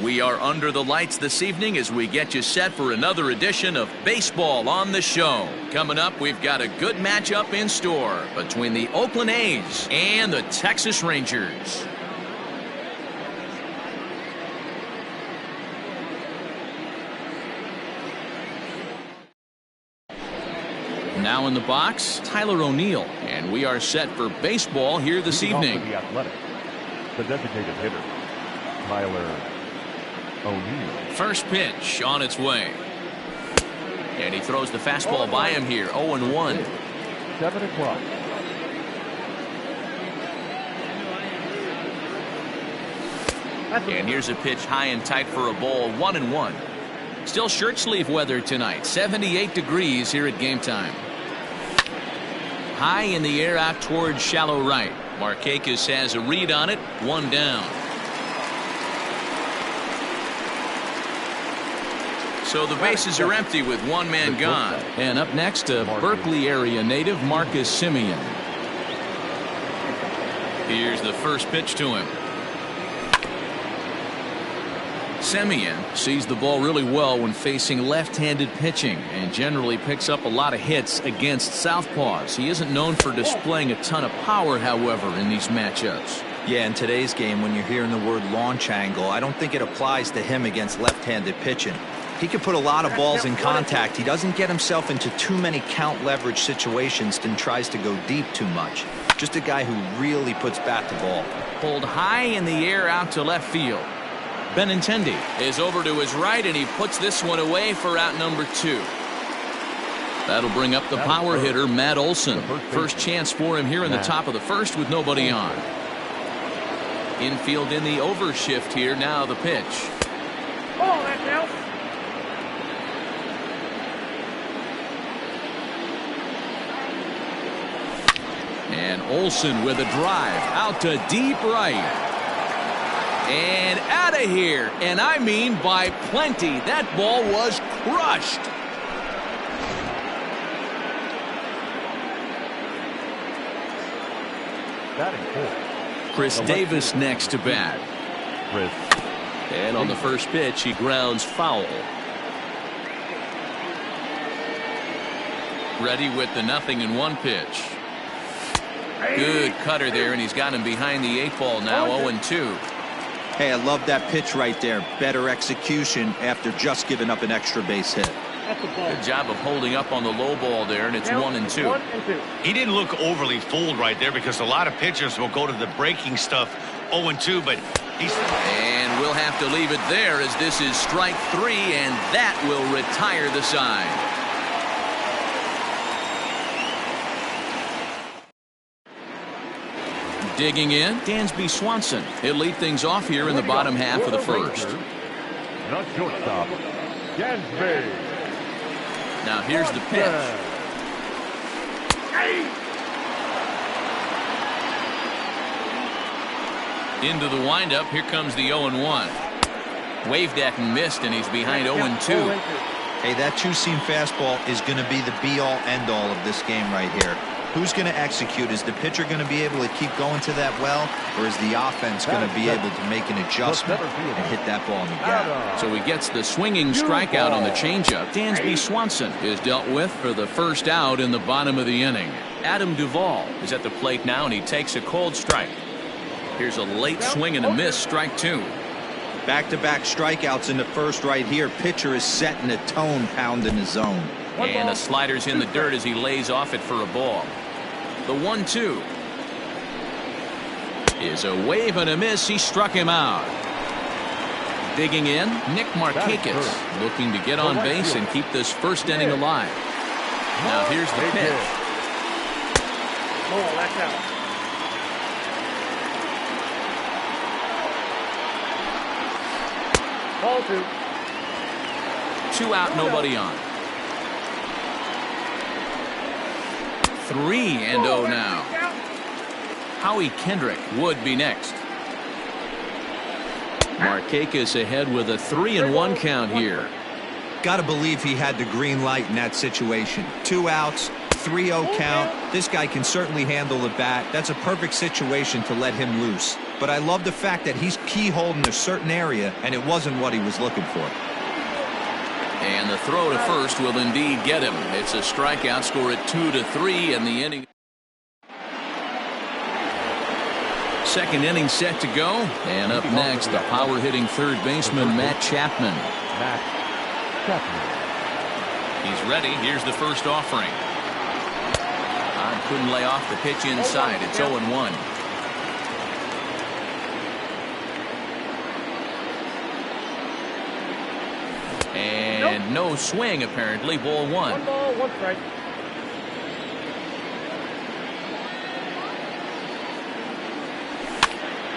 We are under the lights this evening as we get you set for another edition of Baseball on the Show. Coming up, we've got a good matchup in store between the Oakland A's and the Texas Rangers. Now in the box, Tyler O'Neill, and we are set for baseball here this evening. The Athletic, the designated hitter, Tyler O'Neill. First pitch on its way. And he throws the fastball by him here. 0-1. 7 o'clock. And here's a pitch high and tight for a ball. 1-1. Still shirt sleeve weather tonight. 78 degrees here at game time. High in the air out towards shallow right. Markakis has a read on it. 1 down. So the bases are empty with 1 man gone. And up next, a Berkeley area native, Marcus Semien. Here's the first pitch to him. Semien sees the ball really well when facing left-handed pitching and generally picks up a lot of hits against southpaws. He isn't known for displaying a ton of power, however, in these matchups. Yeah, in today's game, when you're hearing the word launch angle, I don't think it applies to him against left-handed pitching. He can put a lot of balls in contact. He doesn't get himself into too many count leverage situations and tries to go deep too much. Just a guy who really puts bat to ball. Pulled high in the air out to left field. Benintendi is over to his right, and he puts this one away for out number 2. That'll bring up the power hitter, Matt Olson. First chance for him here in the top of the first with nobody on. Infield in the overshift here. Now the pitch. Oh, that's out. And Olson with a drive out to deep right. And out of here. And I mean by plenty. That ball was crushed. Chris Davis next to bat. And on the first pitch, he grounds foul. Ready with the 0-1 pitch. Good cutter there, and he's got him behind the 8 ball now. 0-2. Hey, I love that pitch right there. Better execution after just giving up an extra base hit. Good job of holding up on the low ball there, and it's 1-2. He didn't look overly fooled right there because a lot of pitchers will go to the breaking stuff. 0-2, but he's... And we'll have to leave it there as this is strike 3, and that will retire the side. Digging in, Dansby Swanson. He'll lead things off here in the bottom half of the first. The shortstop, Dansby. Now here's the pitch. Into the windup. Here comes the 0-1. Waved at and missed, and he's behind 0-2. Hey, that two-seam fastball is going to be the be-all, end-all of this game right here. Who's going to execute? Is the pitcher going to be able to keep going to that well, or is the offense going to be able to make an adjustment and hit that ball in the gap? So he gets the swinging strikeout on the changeup. Dansby Swanson is dealt with for the first out in the bottom of the inning. Adam Duvall is at the plate now, and he takes a cold strike. Here's a late swing and a miss, strike 2. Back-to-back strikeouts in the first right here. Pitcher is setting a tone, pounding his zone. And the slider's in the dirt as he lays off it for a ball. The 1-2 is a wave and a miss. He struck him out. Digging in, Nick Markakis looking to get on base and keep this first inning alive. Now here's the pitch. Oh, that's out. Ball 2. 2 out, nobody on. 3-0 now. Howie Kendrick would be next. Markakis ahead with a 3-1 count here. Got to believe he had the green light in that situation. 2 outs, 3-0 count. This guy can certainly handle the bat. That's a perfect situation to let him loose. but I love the fact that he's keyholding a certain area, and it wasn't what he was looking for. And the throw to first will indeed get him. It's a strikeout, score at 2-3, and the inning. Second inning set to go, and up next, the power-hitting third baseman Matt Chapman. He's ready. Here's the first offering. Couldn't lay off the pitch inside. It's 0-1. And no swing, apparently. Ball one. 1 ball, 1 strike.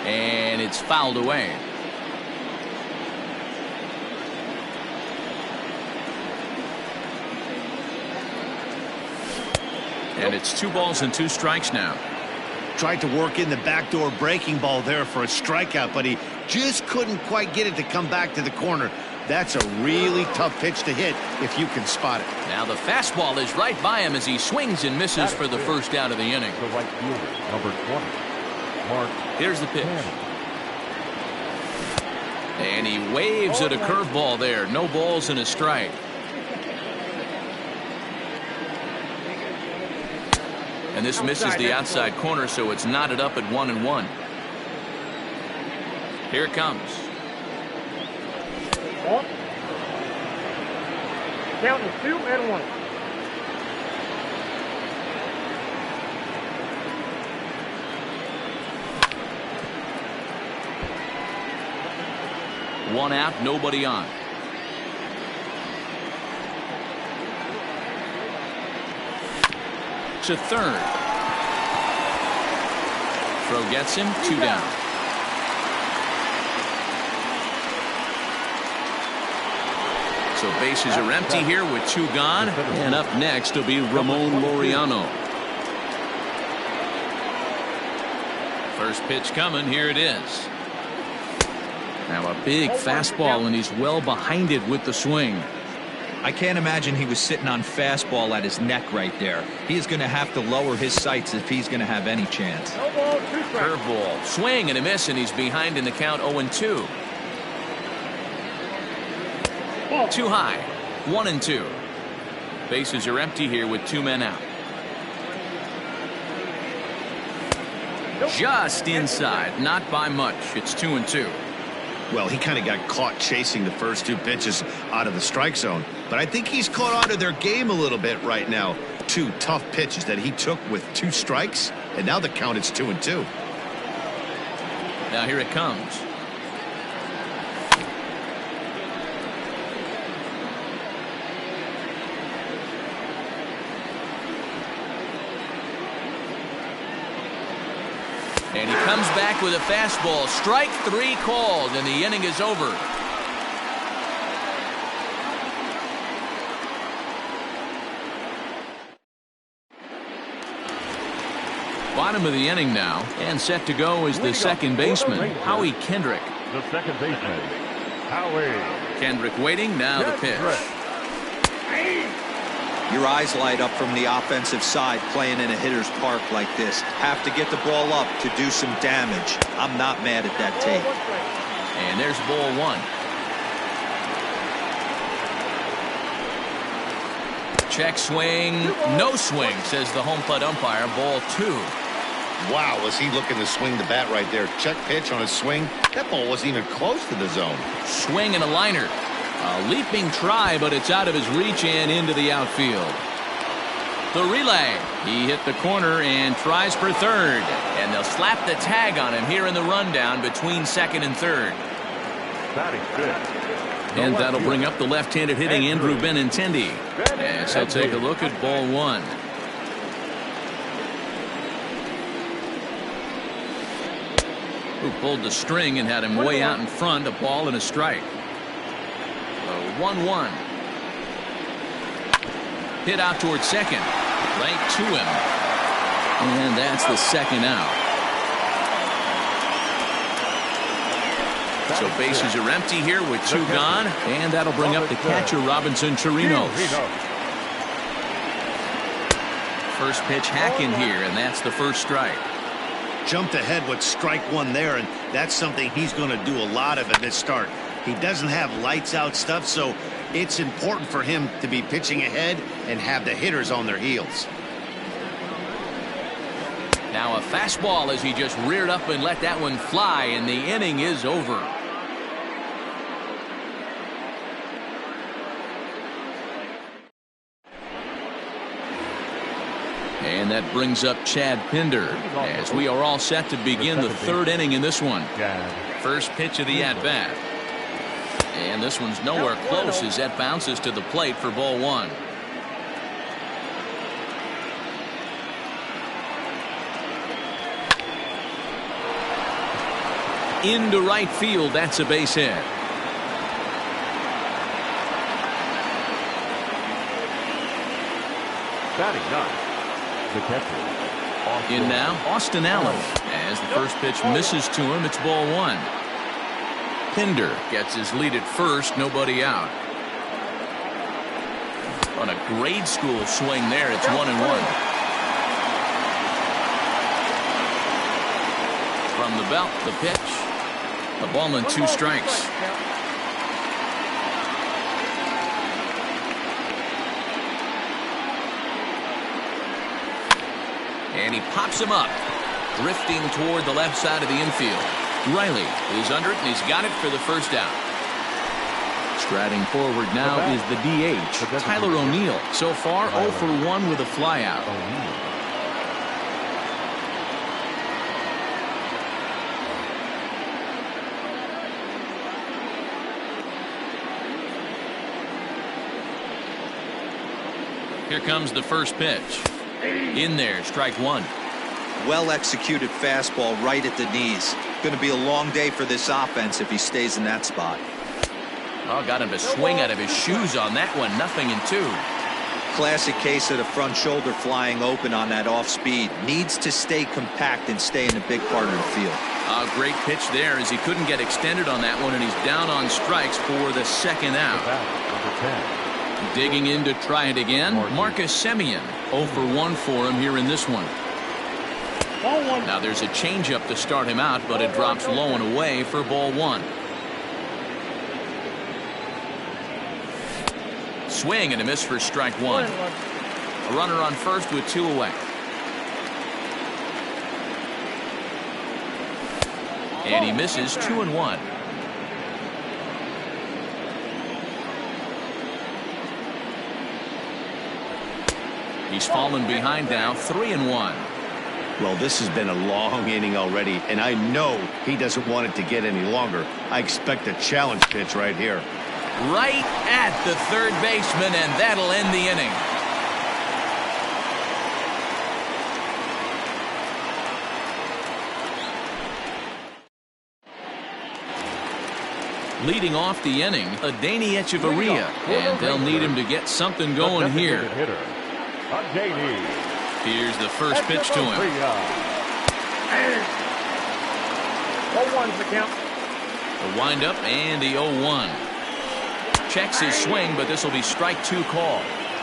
And it's fouled away. And it's 2 balls and 2 strikes now. Tried to work in the backdoor breaking ball there for a strikeout, but he just couldn't quite get it to come back to the corner. That's a really tough pitch to hit if you can spot it. Now the fastball is right by him as he swings and misses for the first out of the inning. The right fielder, number 20, Mark. Here's the pitch. And he waves at a curveball there. No balls and a strike. And this misses the outside corner, so it's knotted up at 1-1. Here it comes. Count is 2-1. One out, nobody on. To third. Throw gets him, 2 down. So bases are empty here with 2 gone. And up next will be Ramon Laureano. First pitch coming. Here it is. Now a big fastball, and he's well behind it with the swing. I can't imagine he was sitting on fastball at his neck right there. He is going to have to lower his sights if he's going to have any chance. No ball, 2 strikes. Curveball, swing and a miss, and he's behind in the count 0-2. Too high, 1-2. Bases are empty here with 2 men out. Just inside, not by much. It's 2-2. Well, he kind of got caught chasing the first 2 pitches out of the strike zone. But I think he's caught on to their game a little bit right now. 2 tough pitches that he took with 2 strikes, and now the count is 2-2. Now here it comes. And he comes back with a fastball. Strike 3 called, and the inning is over. Bottom of the inning now, and set to go is the second baseman, Howie Kendrick. The second baseman, Howie. Kendrick waiting, now the pitch. Your eyes light up from the offensive side playing in a hitter's park like this. Have to get the ball up to do some damage. I'm not mad at that tape. And there's ball 1. Check swing, no swing, says the home plate umpire. Ball 2. Wow, was he looking to swing the bat right there. Check pitch on his swing. That ball wasn't even close to the zone. Swing and a liner. A leaping try, but it's out of his reach and into the outfield. The relay. He hit the corner and tries for third. And they'll slap the tag on him here in the rundown between second and third. Batting fifth. And that'll bring up the left-handed hitting Andrew Benintendi. As he'll take a look at ball 1. Who pulled the string and had him way out in front. A ball and a strike. 1-1. Hit out towards second. Right to him. And that's the second out. So bases are empty here with 2 gone. And that'll bring up the catcher, Robinson Chirinos. First pitch hacking here, and that's the first strike. jumped ahead with strike one there, and that's something he's going to do a lot of in this start. He doesn't have lights out stuff, so it's important for him to be pitching ahead and have the hitters on their heels. Now a fastball as he just reared up and let that one fly, and the inning is over. And that brings up Chad Pinder as we are all set to begin the third inning in this one. First pitch of the at-bat. And this one's nowhere close as that bounces to the plate for ball one. Into right field, that's a base hit. Batting ninth, the catcher. In now, Austin Allen. As the first pitch misses to him, it's ball one. Pinder gets his lead at first, nobody out. On a grade school swing there, it's 1-1. From the belt, the pitch. A ball and 2 strikes. And he pops him up, drifting toward the left side of the infield. Riley is under it, and he's got it for the first out. Striding forward now is the DH, Tyler O'Neill. So far, 0 for 1 with a flyout. Here comes the first pitch. In there, strike one. Well executed fastball right at the knees. Going to be a long day for this offense if he stays in that spot. Oh, got him to swing out of his shoes on that one. 0-2. Classic case of the front shoulder flying open on that off speed. Needs to stay compact and stay in the big part of the field. A great pitch there as he couldn't get extended on that one, and he's down on strikes for the second out. Number 10. Digging in to try it again, Marcus Semien. 0 for 1 for him here in this one. Now there's a changeup to start him out, but it drops low and away for ball one. Swing and a miss for strike one. A runner on first with 2 away. And he misses 2-1. He's fallen behind now, 3-1. Well, this has been a long inning already, and I know he doesn't want it to get any longer. I expect a challenge pitch right here. Right at the third baseman, and that'll end the inning. Leading off the inning, Adeiny Echeverria, and they'll need him to get something going here. Here's the first pitch to him. 0-1's the count. The windup and the 0-1. Checks his swing, but this will be strike 2 call.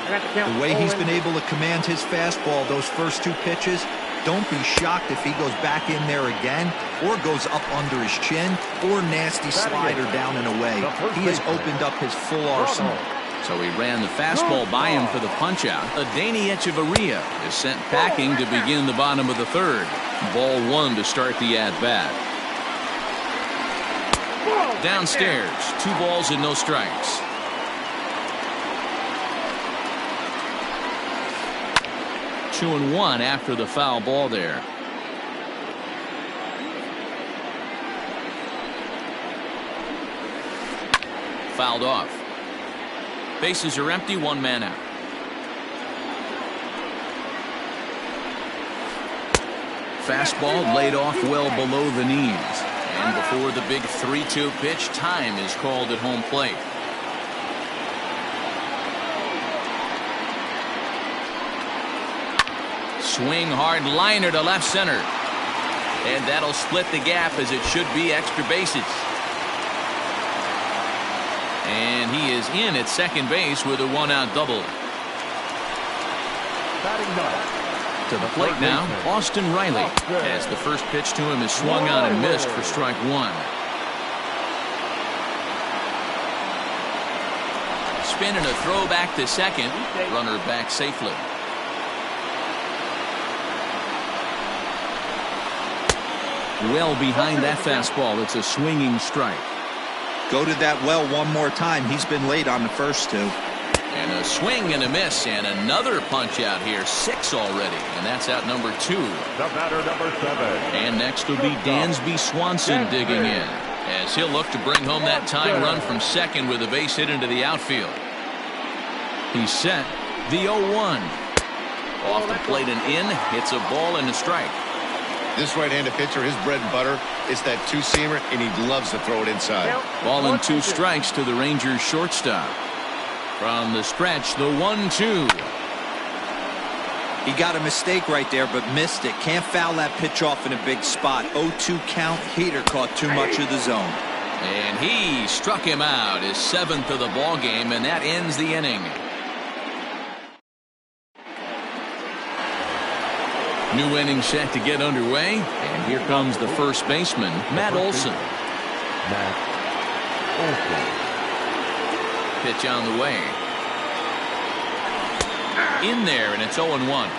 The way he's been able to command his fastball those first 2 pitches, don't be shocked if he goes back in there again or goes up under his chin or nasty slider down and away. He has opened up his full arsenal. So he ran the fastball by him for the punch-out. Adeiny Echeverria is sent packing to begin the bottom of the third. Ball one to start the at-bat. Downstairs, 2 balls and no strikes. Two and one after the foul ball there. Fouled off. Bases are empty, 1 man out. Fastball laid off well below the knees. And before the big 3-2 pitch, time is called at home plate. Swing hard liner to left center. And that'll split the gap as it should be extra bases. And he is in at second base with a 1-out double. Batting ninth, To the plate now, Austin Riley, as the first pitch to him is swung on and missed for strike one. Spin and a throw back to second. Runner back safely. Well behind that fastball. It's a swinging strike. Go to that well one more time. He's been late on the first two. And a swing and a miss, and another punch out here. 6 already, and that's out number 2. The batter, number 7. And next will be Dansby Swanson digging in, as he'll look to bring home that tying run from second with a base hit into the outfield. He's set. The 0-1. Off the plate and in. Hits a ball and a strike. This right-handed pitcher, his bread and butter is that two-seamer, and he loves to throw it inside. Ball and 2 strikes to the Rangers shortstop. From the stretch, the 1-2. He got a mistake right there, but missed it. Can't foul that pitch off in a big spot. 0-2 count. Heater caught too much of the zone. And he struck him out, his 7th of the ball game, and that ends the inning. New inning set to get underway, and here comes the first baseman, Matt Olson. Matt Olson. Pitch on the way. In there, and it's 0-1.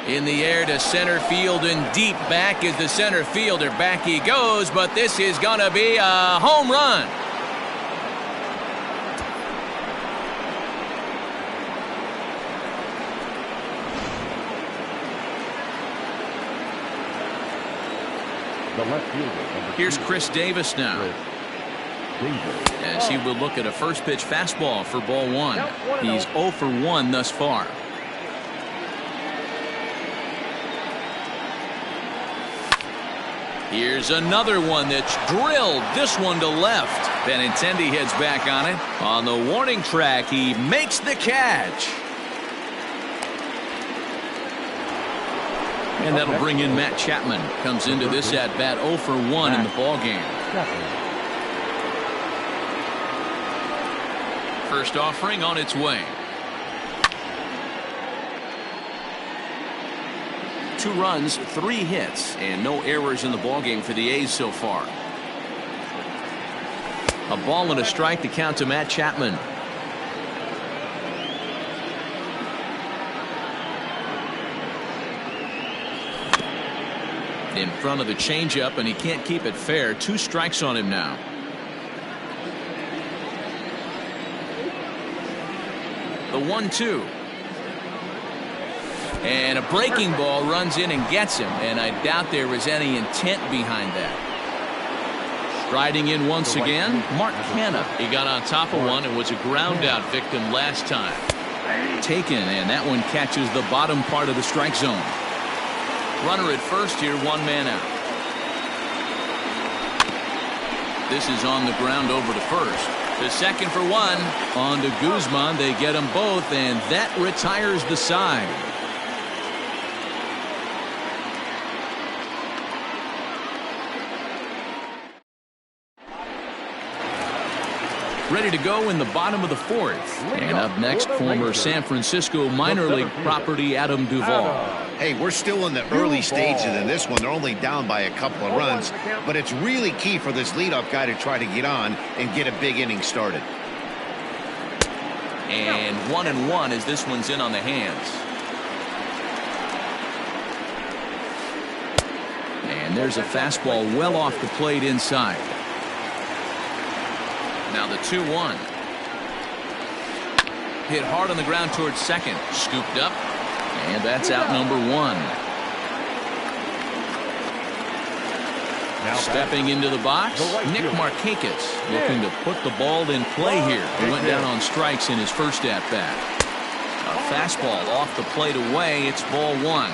In the air to center field, and deep back is the center fielder. Back he goes, but this is going to be a home run. The left fielder. Here's Chris Davis now, as he will look at a first pitch fastball for ball 1. He's 0 for 1 thus far. Here's another one that's drilled. This one to left. Benintendi heads back on it. On the warning track, he makes the catch. And that'll bring in Matt Chapman. Comes into this at bat 0 for 1 in the ball game. First offering on its way. 2 runs, 3 hits, and no errors in the ball game for the A's so far. A ball and a strike to count to Matt Chapman. In front of the changeup, and he can't keep it fair. 2 strikes on him now. The 1-2. And a breaking ball runs in and gets him, and I doubt there was any intent behind that. Striding in once again, Mark Canha. He got on top of one and was a ground out victim last time. Taken, and that one catches the bottom part of the strike zone. Runner at first here, 1 man out. This is on the ground over to first. The second for 1. On to Guzman. They get them both, and that retires the side. Ready to go in the bottom of the 4th. And up next, former San Francisco minor league property Adam Duvall. Hey, we're still in the early stages in this one. They're only down by a couple of runs, but it's really key for this leadoff guy to try to get on and get a big inning started. And 1-1 as this one's in on the hands. And there's a fastball well off the plate inside. Now the 2-1. Hit hard on the ground towards second. Scooped up. And that's out number 1. Stepping into the box, Nick Markakis looking to put the ball in play here. He went down on strikes in his first at-bat. A fastball off the plate away. It's ball 1.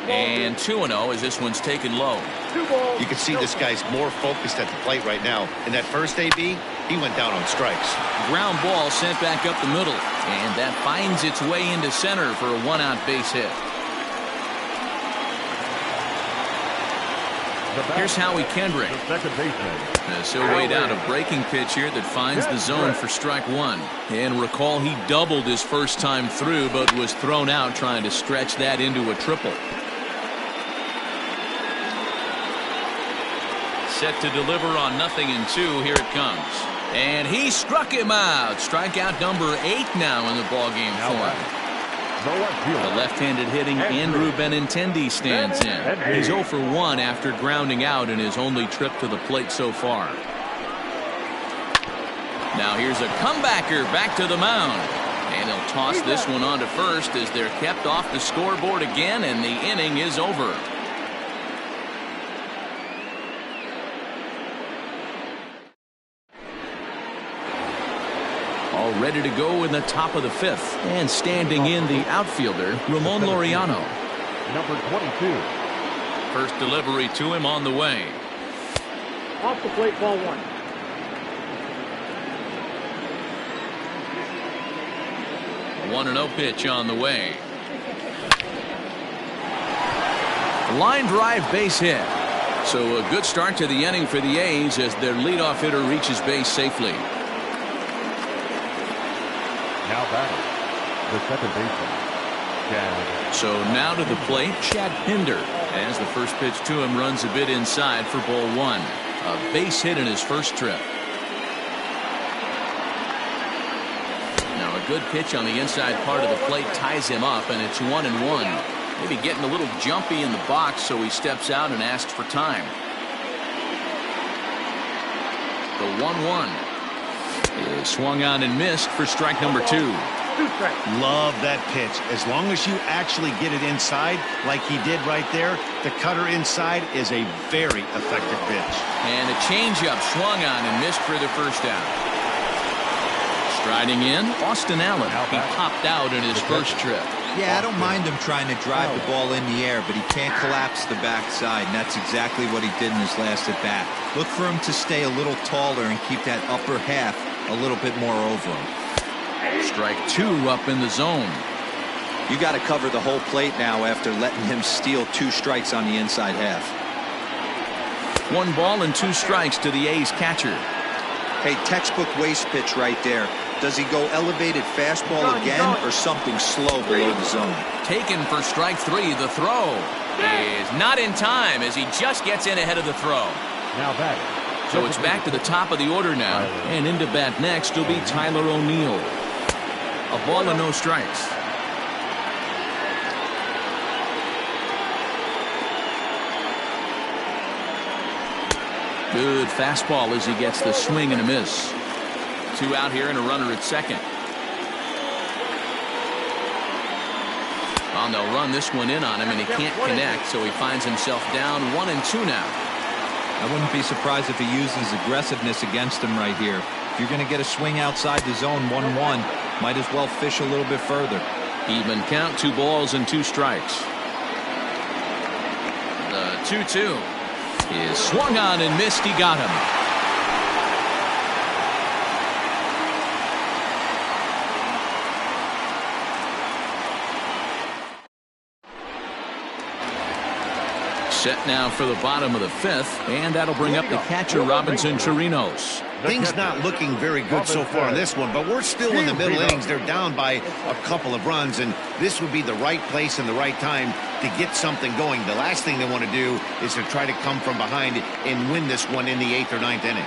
And 2-0 as this one's taken low. You can see this guy's more focused at the plate right now. In that first AB, he went down on strikes. Ground ball sent back up the middle. And that finds its way into center for a 1-out base hit. Here's Howie Kendrick. The second baseman. As he'll wait out a breaking pitch here that finds the zone for strike one. And recall he doubled his first time through, but was thrown out trying to stretch that into a triple. Set to deliver on 0-2. Here it comes. And he struck him out. Strikeout number 8 now in the ballgame for him. The left-handed hitting Andrew Benintendi stands in. He's 0 for 1 after grounding out in his only trip to the plate so far. Now here's a comebacker back to the mound. And he'll toss this one on to first as they're kept off the scoreboard again, and the inning is over. All ready to go in the top of the 5th. And standing in the outfielder, Ramon Laureano. Number 22. First delivery to him on the way. Off the plate, ball 1. A 1-0 pitch on the way. Line drive base hit. So a good start to the inning for the A's as their leadoff hitter reaches base safely. Now batting, the second baseman, Chad. So now to the plate, Chad Pinder, as the first pitch to him runs a bit inside for ball 1. A base hit in his first trip. Now a good pitch on the inside part of the plate ties him up, and it's 1-1. Maybe getting a little jumpy in the box, so he steps out and asks for time. The 1-1. Is swung on and missed for strike number 2. Love that pitch. As long as you actually get it inside like he did right there, the cutter inside is a very effective pitch. And a changeup swung on and missed for the first out. Striding in, Austin Allen. He popped out in his first trip. Yeah, I don't mind him trying to drive the ball in the air, but he can't collapse the backside, and that's exactly what he did in his last at bat. Look for him to stay a little taller and keep that upper half a little bit more over him. Strike 2 up in the zone. You got to cover the whole plate now after letting him steal 2 strikes on the inside half. 1 ball and 2 strikes to the A's catcher. Hey, textbook waste pitch right there. Does he go elevated fastball again or something slow below the zone? Taken for strike 3. The throw is not in time as he just gets in ahead of the throw. Now batting. So it's back to the top of the order now, and into bat next will be Tyler O'Neill. A ball and no strikes. Good fastball as he gets the swing and a miss. 2 out here and a runner at second. Well, they'll run this one in on him, and he can't connect, so he finds himself down 1-2 now. I wouldn't be surprised if he uses aggressiveness against him right here. If you're going to get a swing outside the zone 1-1, might as well fish a little bit further. Even count, 2 balls and 2 strikes. The 2-2 is swung on and missed. He got him. Set now for the bottom of the 5th, and that'll bring up the catcher Robinson Chirinos. Things not looking very good so far in this one, but we're still in the middle innings. They're down by a couple of runs, and this would be the right place and the right time to get something going. The last thing they want to do is to try to come from behind and win this one in the 8th or 9th inning.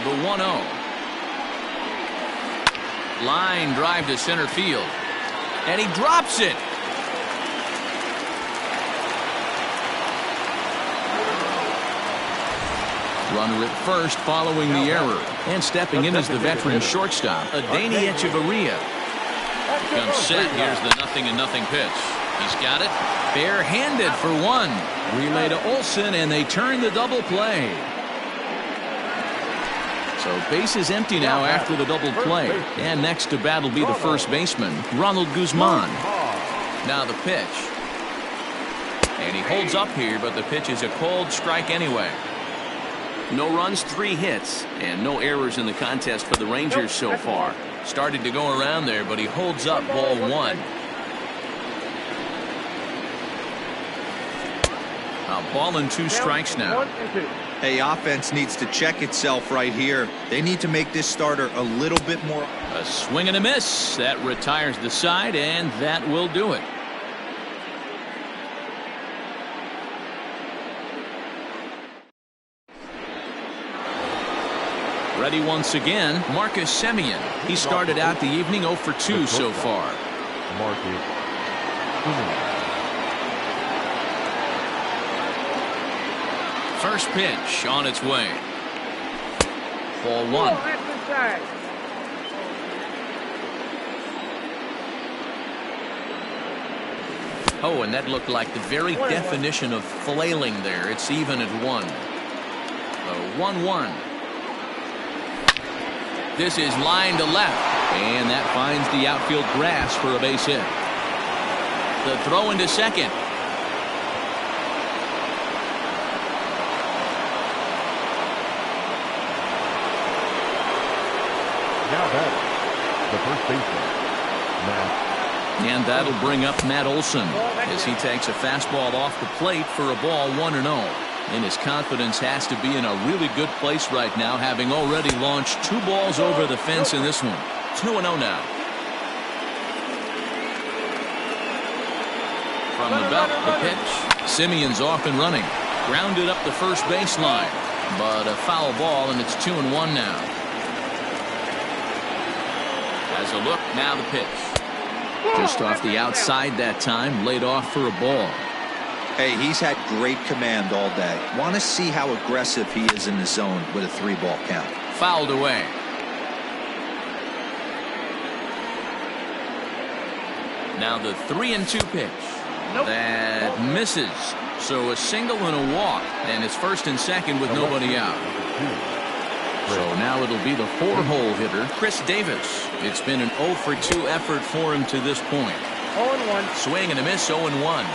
The 1-0. Line drive to center field, and he drops it. Runner at first following the error, and stepping in is the veteran shortstop, Adeiny Hechavarria. Comes set. Here's the 0-0 pitch. He's got it barehanded for 1. Relay to Olson, and they turn the double play. So base is empty now after the double play. And next to bat will be the first baseman, Ronald Guzman. Now the pitch. And he holds up here, but the pitch is a cold strike anyway. No runs, 3 hits, and no errors in the contest for the Rangers so far. Started to go around there, but he holds up ball 1. A ball and 2 strikes now. 1 and 2. Hey, offense needs to check itself right here. They need to make this starter a little bit more. A swing and a miss. That retires the side, and that will do it. Ready once again, Marcus Semien. He started out the evening 0 for 2 so far. Marcus Semien. First pitch on its way. Ball 1. That's inside. Oh, and that looked like the very definition of flailing there. It's even at 1. 1-1. This is line to left, and that finds the outfield grass for a base hit. The throw into second. Now batting, the first baseman, Matt. And that'll bring up Matt Olson as he takes a fastball off the plate for a ball 1-0. And his confidence has to be in a really good place right now, having already launched 2 balls over the fence in this one. 2-0 now. From the belt, the pitch. Semien's off and running. Grounded up the first baseline. But a foul ball, and it's 2-1 now. As a look, now the pitch. Just off the outside that time, laid off for a ball. Hey, he's had great command all day. Want to see how aggressive he is in the zone with a 3-ball count. Fouled away. Now the 3-2 pitch. That misses. So a single and a walk, and it's first and second with nobody out. So now it'll be the 4-hole hitter, Chris Davis. It's been an 0 for 2 effort for him to this point. 0-1. Swing and a miss, 0-1.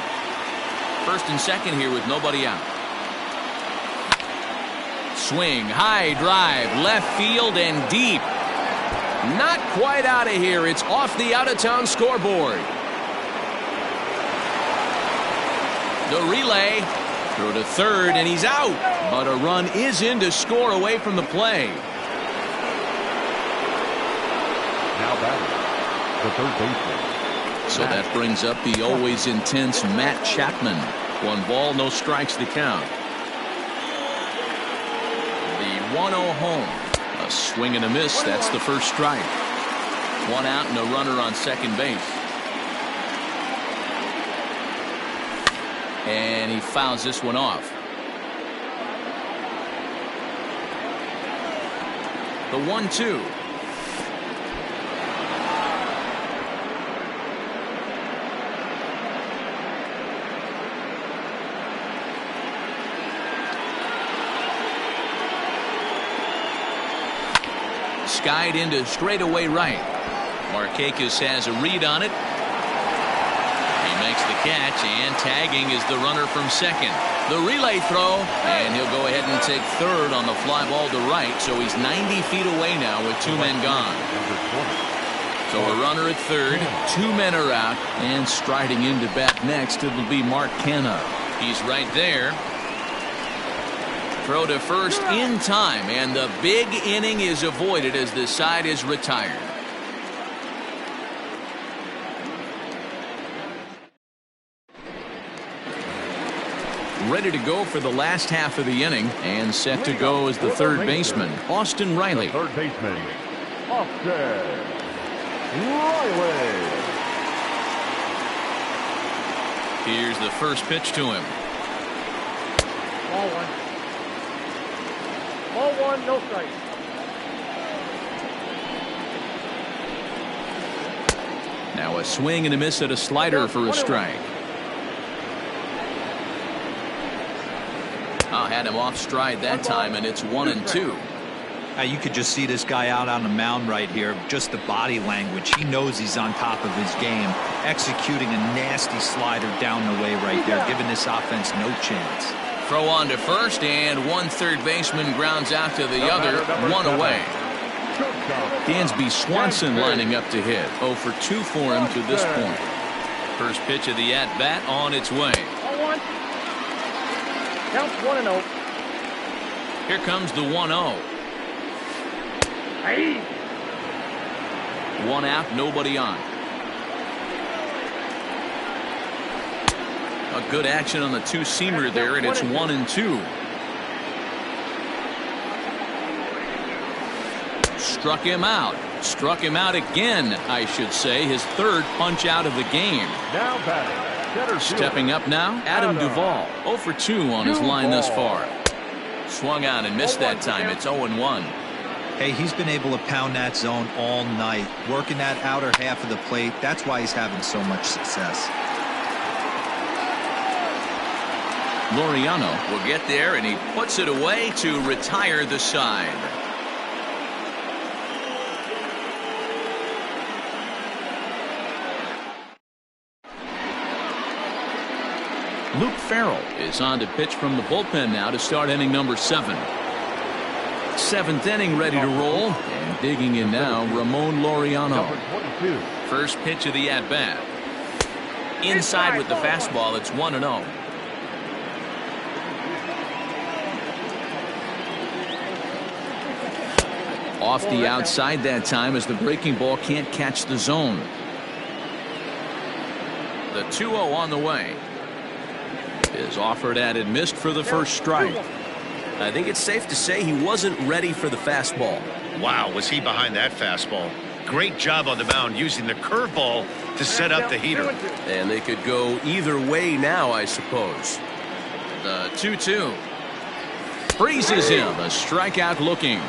First and second here with nobody out. Swing, high drive, left field and deep. Not quite out of here. It's off the out-of-town scoreboard. The relay. Throw to third, and he's out. But a run is in to score away from the play. Now batting, the third baseman. So that brings up the always intense Matt Chapman. 1 ball, no strikes to count. The 1-0 home. A swing and a miss. That's the first strike. 1 out and a runner on second base. And he fouls this one off. The 1-2. Skied into straightaway right. Markakis has a read on it. He makes the catch, and tagging is the runner from second. The relay throw, and he'll go ahead and take third on the fly ball to right, so he's 90 feet away now with 2 men gone. So a runner at third, 2 men are out, and striding into bat next, it'll be Mark Canha. He's right there. Throw to first in time, and the big inning is avoided as the side is retired. Ready to go for the last half of the inning, and set to go as the third baseman, Austin Riley. Third baseman, Austin Riley. Here's the first pitch to him. Ball 1. Ball 1, no strike. Now a swing and a miss at a slider for a strike. Had him off stride that time, and it's 1-2. You could just see this guy out on the mound right here. Just the body language. He knows he's on top of his game. Executing a nasty slider down the way right there, giving this offense no chance. Throw on to first, and 1 third baseman grounds out to the other. 1 away. Dansby Swanson lining up to hit. 0 for 2 for him to this point. First pitch of the at-bat on its way. Count's 1-0. Here comes the 1-0. Hey. One out, nobody on. A good action on the two-seamer there, and it's 1-2. Struck him out. Struck him out again, I should say. His third punch out of the game. Now batting. Center Stepping up now, Adam Duvall. 0 for 2 on his line thus far. Swung out and missed that time. It's 0-1. Hey, he's been able to pound that zone all night, working that outer half of the plate. That's why he's having so much success. Laureano will get there, and he puts it away to retire the side. Luke Farrell is on to pitch from the bullpen now to start inning number 7. 7th inning ready to roll, and digging in now, Ramon Laureano. Number 22. First pitch of the at-bat. Inside with the fastball, it's 1-0. Off the outside that time as the breaking ball can't catch the zone. The 2-0 on the way. Is offered at and missed for the first strike. I think it's safe to say he wasn't ready for the fastball. Wow, was he behind that fastball. Great job on the mound using the curveball to set up the heater. And they could go either way now, I suppose. The 2-2. Freezes him. A strikeout looking.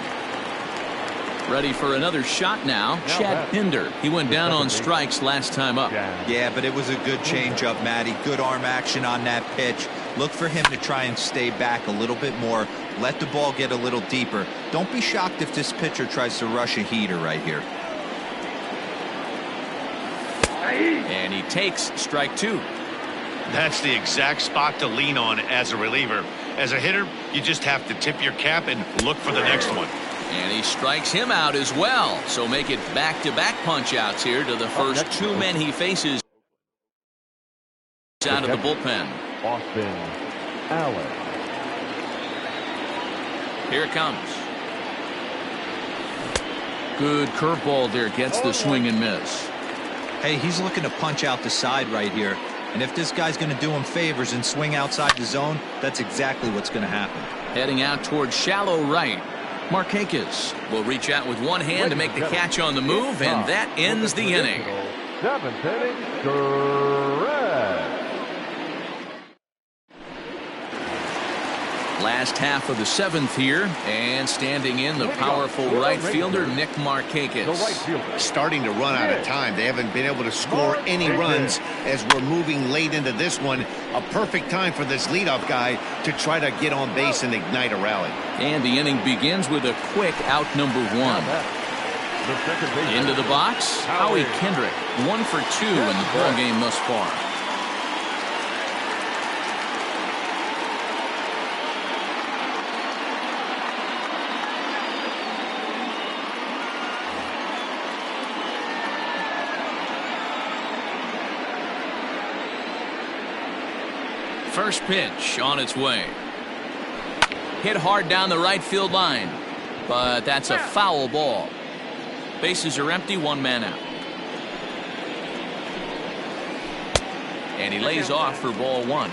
Ready for another shot now. Chad Pinder. He went down on strikes last time up. Yeah, but it was a good changeup, Matty. Good arm action on that pitch. Look for him to try and stay back a little bit more. Let the ball get a little deeper. Don't be shocked if this pitcher tries to rush a heater right here. And he takes strike 2. That's the exact spot to lean on as a reliever. As a hitter, you just have to tip your cap and look for the next one. And he strikes him out as well. So make it back-to-back punch-outs here to the first 2 men he faces out of the bullpen. Austin Allen. Here it comes. Good curveball there. Gets the swing and miss. Hey, he's looking to punch out the side right here. And if this guy's going to do him favors and swing outside the zone, that's exactly what's going to happen. Heading out towards shallow right. Markakis will reach out with one hand to make the catch on the move, and that ends the inning. 7th inning, correct. Last half of the 7th here, and standing in the powerful right fielder Nick Markakis. Starting to run out of time. They haven't been able to score any runs as we're moving late into this one. A perfect time for this leadoff guy to try to get on base and ignite a rally. And the inning begins with a quick out number 1. Into the box, Howie Kendrick. 1 for 2 in the ballgame thus far. First pitch on its way. Hit hard down the right field line, but that's a foul ball. Bases are empty, 1 man out. And he lays off for ball 1.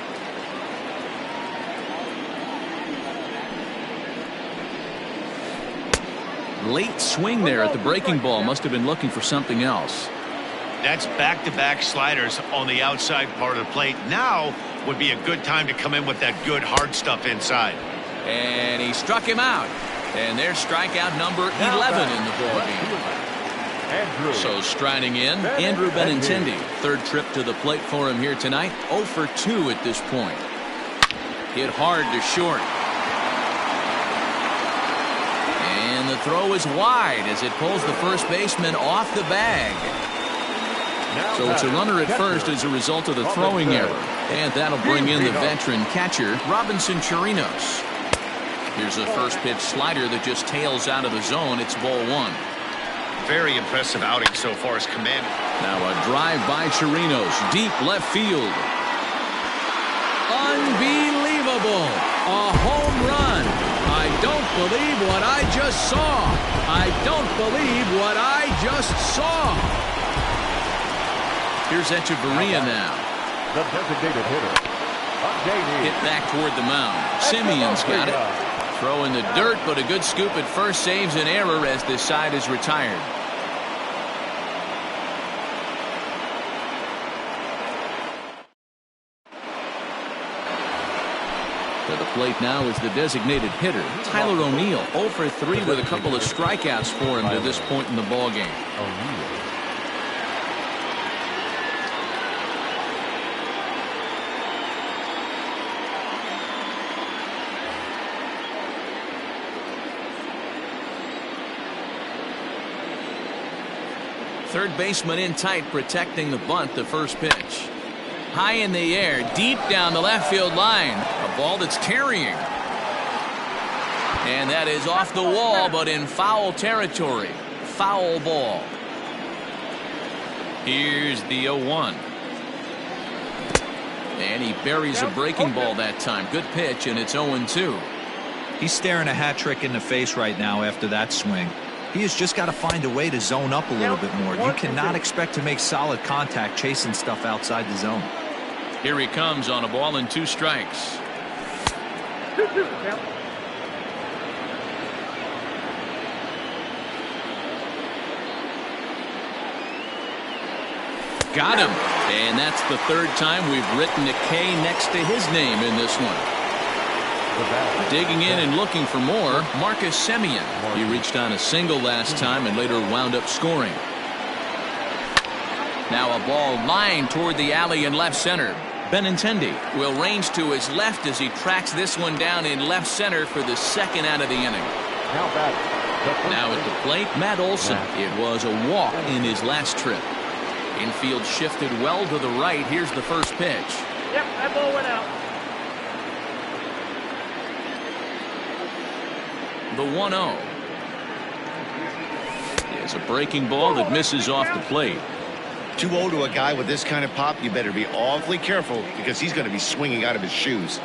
Late swing there at the breaking ball. Must have been looking for something else. That's back-to-back sliders on the outside part of the plate. Now would be a good time to come in with that good hard stuff inside. And he struck him out. And there's strikeout number 11 in the ballgame. So striding in, Andrew Benintendi. Third trip to the plate for him here tonight. 0 for 2 at this point. Hit hard to short. And the throw is wide as it pulls the first baseman off the bag. So it's a runner at first as a result of the throwing error. And that'll bring in the veteran catcher, Robinson Chirinos. Here's a first pitch slider that just tails out of the zone. It's ball 1. Very impressive outing so far as command. Now a drive by Chirinos, deep left field. Unbelievable. A home run. I don't believe what I just saw. I don't believe what I just saw. Here's Echeverria now. The designated hitter. Hit back toward the mound. Simeon's got it. Throw in the dirt, but a good scoop at first saves an error as this side is retired. To the plate now is the designated hitter, Tyler O'Neill. 0 for 3 with a couple of strikeouts for him to this point in the ballgame. Third baseman in tight, protecting the bunt. The first pitch. High in the air, deep down the left field line. A ball that's carrying. And that is off the wall, but in foul territory. Foul ball. Here's the 0-1. And he buries a breaking ball that time. Good pitch, and it's 0-2. He's staring a hat trick in the face right now after that swing. He has just got to find a way to zone up a little bit more. You cannot expect to make solid contact chasing stuff outside the zone. Here he comes on a ball and 2 strikes. Got him. And that's the third time we've written a K next to his name in this one. Digging in and looking for more, Marcus Semien. He reached on a single last time and later wound up scoring. Now a ball lined toward the alley in left center. Benintendi will range to his left as he tracks this one down in left center for the second out of the inning. Now at the plate, Matt Olson. It was a walk in his last trip. Infield shifted well to the right. Here's the first pitch. Yep, that ball went out. The 1-0 is a breaking ball that misses off the plate. Too old to a guy with this kind of pop. You better be awfully careful because he's going to be swinging out of his shoes.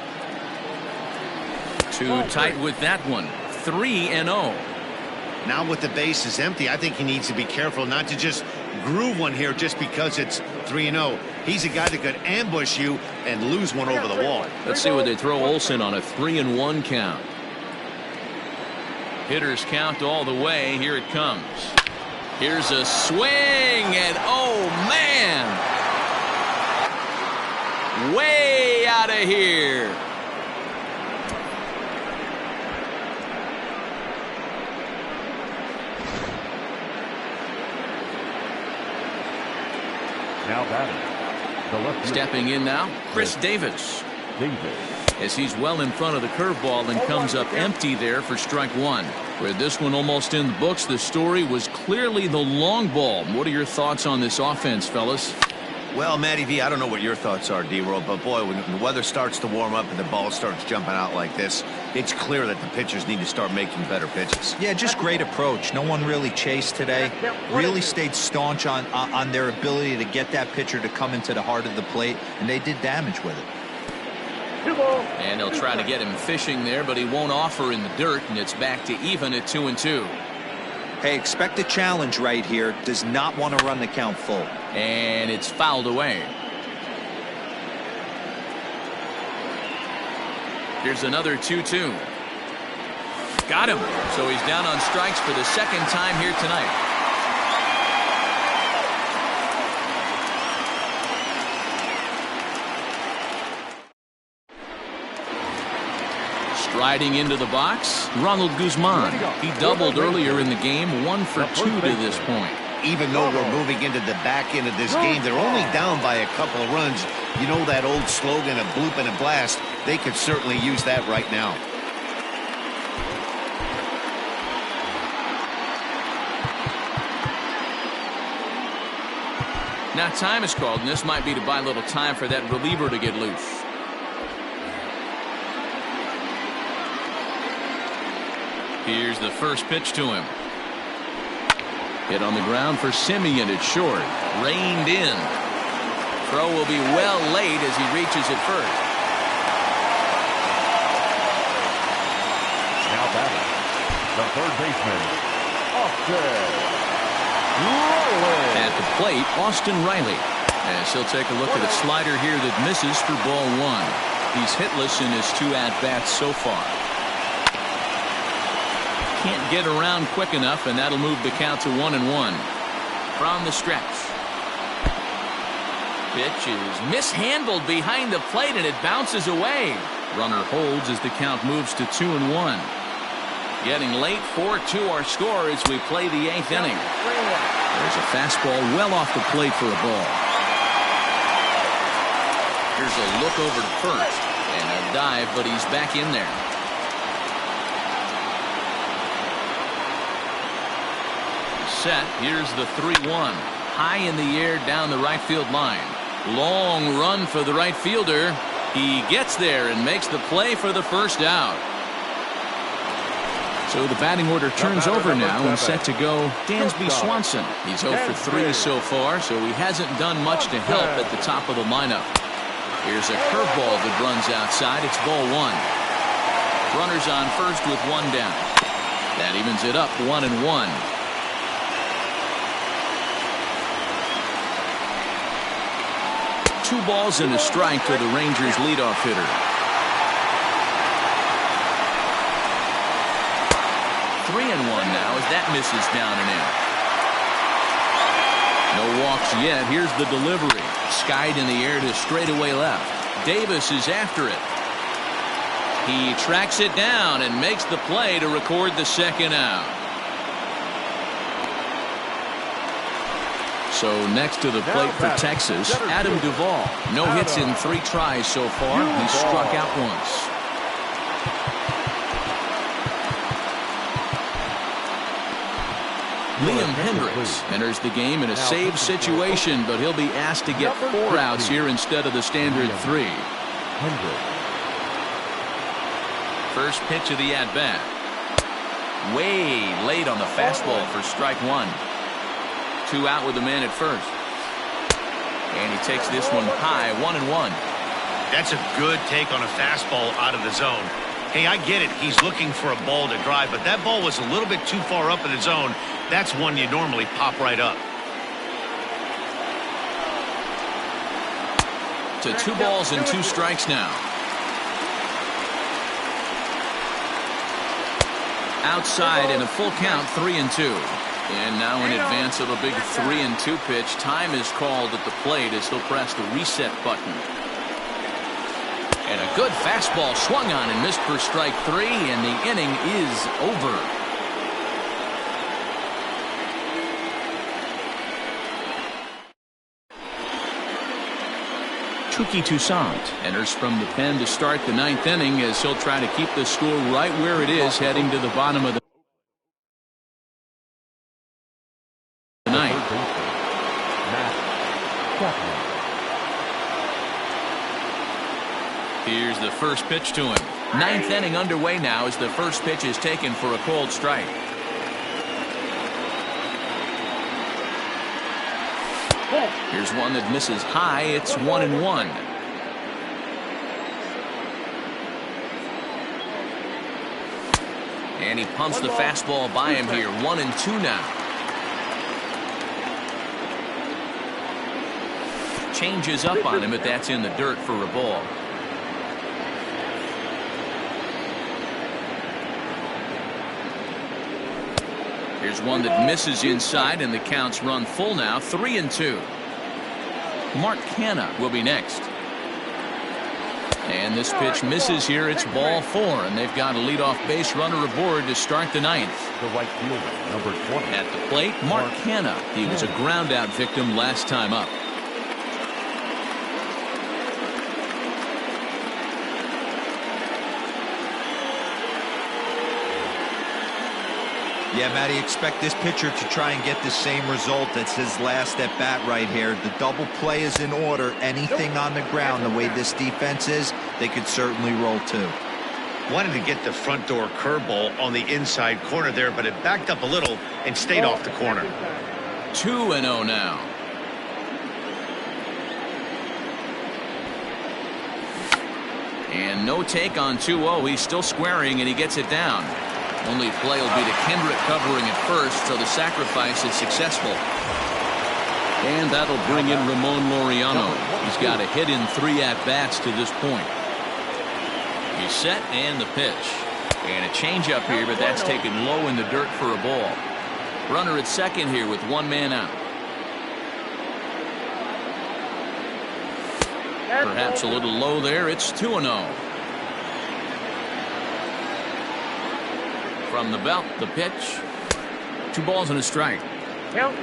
Too tight with that one. 3-0. Now with the base is empty, I think he needs to be careful not to just groove one here just because it's 3-0. He's a guy that could ambush you and lose one over the wall. Let's see what they throw Olson on a 3-1 count. Hitters count all the way. Here it comes. Here's a swing, and oh man, way out of here. Now batting. The left Stepping in now, Chris Davis. As he's well in front of the curveball and comes up empty there for strike 1. With this one almost in the books, the story was clearly the long ball. What are your thoughts on this offense, fellas? Well, Matty V, I don't know what your thoughts are, D-Roll, but boy, when the weather starts to warm up and the ball starts jumping out like this, it's clear that the pitchers need to start making better pitches. Yeah, just great approach. No one really chased today. Really stayed staunch on their ability to get that pitcher to come into the heart of the plate, and they did damage with it. And they'll try to get him fishing there, but he won't offer in the dirt, and it's back to even at 2-2. Hey, expect a challenge right here. Does not want to run the count full. And it's fouled away. Here's another 2-2. Got him. So he's down on strikes for the second time here tonight. Striding into the box, Ronald Guzman. He doubled earlier in the game, 1 for 2 to this point. Even though we're moving into the back end of this game, they're only down by a couple of runs. You know that old slogan, a bloop and a blast. They could certainly use that right now. Now time is called, and this might be to buy a little time for that reliever to get loose. Here's the first pitch to him. Hit on the ground for Semien at short. Reined in. Throw will be well late as he reaches it first. The third baseman, Austin Riley. At the plate, Austin Riley. As he'll take a look at a slider here that misses for ball one. He's hitless in his 2 at-bats so far. Can't get around quick enough, and that'll move the count to 1-1. From the stretch. Pitch is mishandled behind the plate, and it bounces away. Runner holds as the count moves to 2-1. Getting late, 4-2 our score as we play the 8th inning. There's a fastball well off the plate for a ball. Here's a look over to first, and a dive, but he's back in there. Set. Here's the 3-1. High in the air down the right field line. Long run for the right fielder. He gets there and makes the play for the first out. So the batting order turns over now and set to go Dansby Swanson. He's 0 for 3 so far, so he hasn't done much to help at the top of the lineup. Here's a curveball that runs outside. It's ball 1. Runners on first with 1 down. That evens it up 1-1. 2 balls and a strike to the Rangers leadoff hitter. 3-1 now as that misses down and in. No walks yet. Here's the delivery. Skied in the air to straightaway left. Davis is after it. He tracks it down and makes the play to record the second out. So next to the plate for Texas, Adam Duvall. No hits in 3 tries so far. He struck out once. Liam Hendricks enters the game in a save situation, but he'll be asked to get 4 outs here instead of the standard 3. First pitch of the at-bat. Way late on the fastball for strike 1. 2 out with the man at first. And he takes this one high, 1-1. That's a good take on a fastball out of the zone. Hey, I get it. He's looking for a ball to drive, but that ball was a little bit too far up in the zone. That's one you normally pop right up. To 2 balls and 2 strikes now. Outside in a full count, 3-2. And now in advance of a big 3-2 pitch, time is called at the plate as he'll press the reset button. And a good fastball swung on and missed for strike 3, and the inning is over. Touki Toussaint enters from the pen to start the 9th inning as he'll try to keep the score right where it is heading to the bottom of the ninth. Here's the first pitch to him. 9th inning underway now as the first pitch is taken for a cold strike. Here's one that misses high. It's 1-1. And he pumps the fastball by him here. 1-2 now. Changes up on him, but that's in the dirt for a ball. Here's one that misses inside, and the count's run full now, 3-2. Mark Canha will be next. And this pitch misses here. It's ball 4, and they've got a leadoff base runner aboard to start the 9th. The right fielder, number 20. At the plate, Mark Canha. He was a ground-out victim last time up. Yeah, Matty, expect this pitcher to try and get the same result. That's his last at bat right here. The double play is in order. Anything on the ground, the way this defense is, they could certainly roll too. Wanted to get the front door curveball on the inside corner there, but it backed up a little and stayed off the corner. 2-0 now. And no take on 2-0. He's still squaring, and he gets it down. Only play will be to Kendrick covering at first, so the sacrifice is successful. And that'll bring in Ramon Laureano. He's got a hit in 3 at-bats to this point. He's set and the pitch. And a changeup here, but that's taken low in the dirt for a ball. Runner at second here with 1 man out. Perhaps a little low there. It's 2-0. From the belt, the pitch. 2 balls and a strike.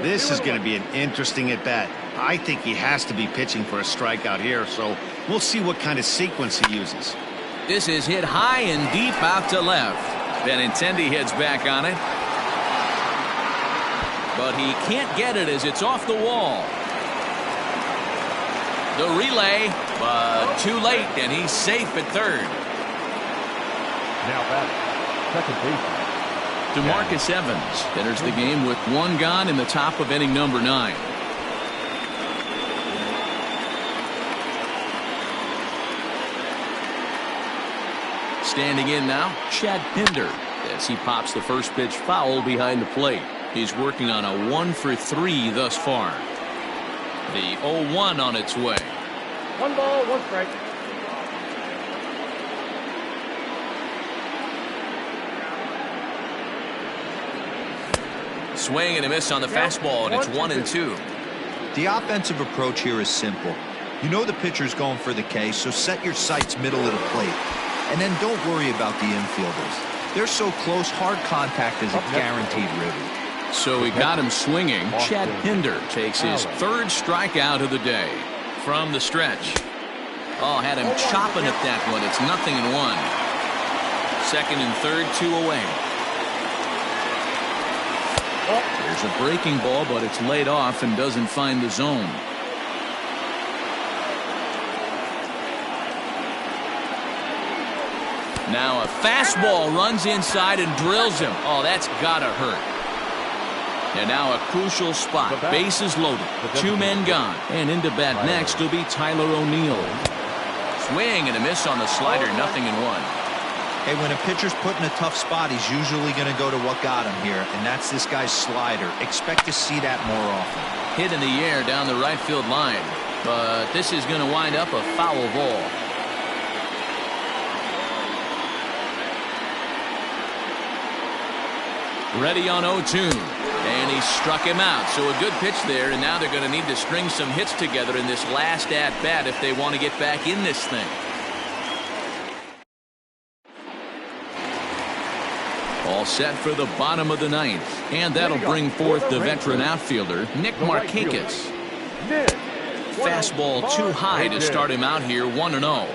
This is going to be an interesting at-bat. I think he has to be pitching for a strikeout here, so we'll see what kind of sequence he uses. This is hit high and deep out to left. Benintendi heads back on it. But he can't get it as it's off the wall. The relay, but too late, and he's safe at third. Now batting, second baseman. DeMarcus Evans enters the game with 1 gone in the top of inning number 9. Standing in now, Chad Pinder, as he pops the first pitch foul behind the plate. He's working on a 1 for 3 thus far. The 0-1 on its way. 1 ball, 1 strike. Swing and a miss on the fastball, and it's 1-2. The offensive approach here is simple. You know the pitcher's going for the K, so set your sights middle of the plate. And then don't worry about the infielders. They're so close, hard contact is a guaranteed ribby. So he got him swinging. Chad Pinder takes his 3rd strikeout of the day. From the stretch. Oh, had him chopping at that one. It's 0-1. Second and third, 2 away. There's a breaking ball, but it's laid off and doesn't find the zone. Now a fastball runs inside and drills him. Oh, that's gotta hurt. And now a crucial spot. Bases loaded. 2 men gone. And into bat next will be Tyler O'Neill. Swing and a miss on the slider. 0-1. Hey, when a pitcher's put in a tough spot, he's usually going to go to what got him here, and that's this guy's slider. Expect to see that more often. Hit in the air down the right field line. But this is going to wind up a foul ball. Ready on 0-2. And he struck him out. So a good pitch there, and now they're going to need to string some hits together in this last at-bat if they want to get back in this thing. All set for the bottom of the 9th. And that'll bring forth the veteran outfielder, Nick Markakis. Fastball too high to start him out here, 1-0.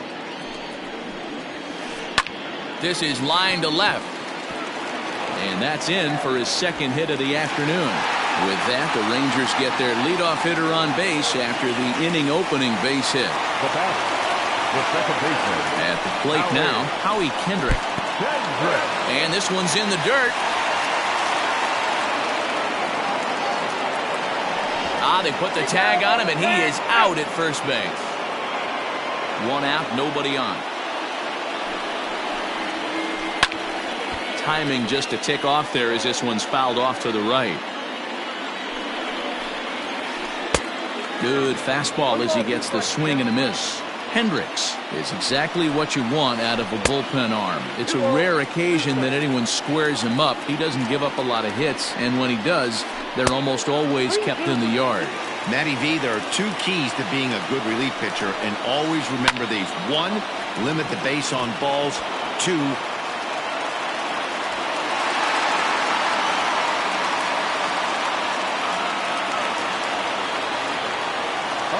This is line to left. And that's in for his 2nd hit of the afternoon. With that, the Rangers get their leadoff hitter on base after the inning-opening base hit. The second baseman. At the plate now, Howie Kendrick. And this one's in the dirt. They put the tag on him, and he is out at first base. 1 out, nobody on. Timing just a tick off there as this one's fouled off to the right. Good fastball as he gets the swing and a miss. Hendricks is exactly what you want out of a bullpen arm. It's a rare occasion that anyone squares him up. He doesn't give up a lot of hits, and when he does, they're almost always kept in the yard. Matty V, there are 2 keys to being a good relief pitcher, and always remember these. 1, limit the base on balls. 2,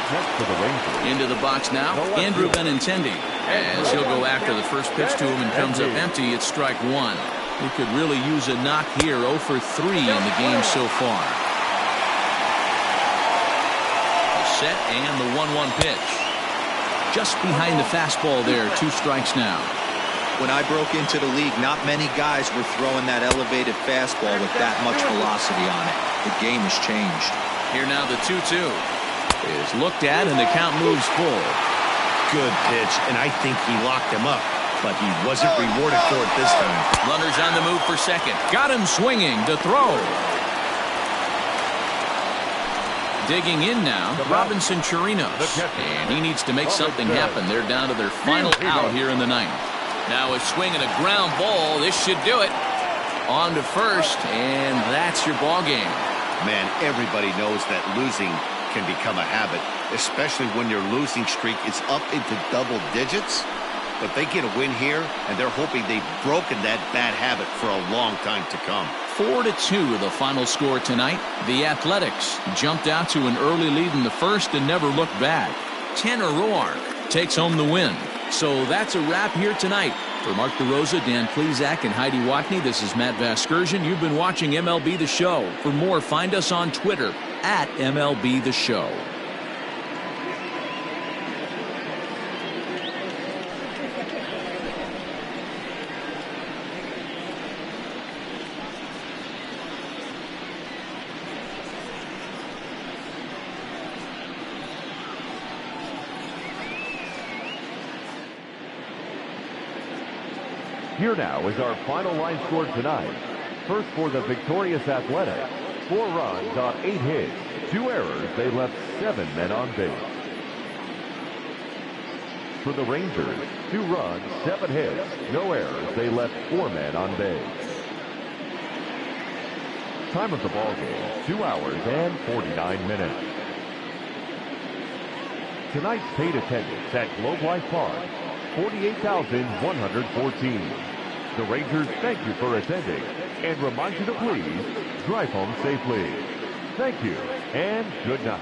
Next to the Rangers. Into the box now, Andrew Benintendi. As he'll go after the first pitch to him and comes up empty, it's strike 1. He could really use a knock here. 0 for 3 in the game so far. The set and the 1-1 pitch. Just behind the fastball there. 2 strikes now. When I broke into the league, not many guys were throwing that elevated fastball with that much velocity on it. The game has changed. Here now the 2-2. Is looked at and the count moves full. good pitch, and I think he locked him up. but he wasn't rewarded for it this time. Runners on the move for second. Got him swinging to throw. Digging in now, Robinson Chirinos. And he needs to make something happen. They're down to their final out here in the ninth. Now a swing and a ground ball. This should do it. On to first, and that's your ball game. Man, everybody knows that losing can become a habit, especially when your losing streak is up into double digits. But they get a win here, and they're hoping they've broken that bad habit for a long time to come. 4-2 the final score tonight. The Athletics jumped out to an early lead in the first and never looked back. Tanner Roark takes home the win. So that's a wrap here tonight. For Mark DeRosa, Dan Plesac, and Heidi Watney, this is Matt Vasgersian. You've been watching MLB The Show. For more, find us on Twitter at MLB The Show. Here now is our final line score tonight. First for the victorious Athletics, 4 runs on 8 hits, 2 errors. They left 7 men on base. For the Rangers, 2 runs, 7 hits, no errors. They left 4 men on base. Time of the ball game, 2 hours and 49 minutes. Tonight's paid attendance at Globe Life Park, 48,114. The Rangers thank you for attending and remind you to please drive home safely. Thank you and good night.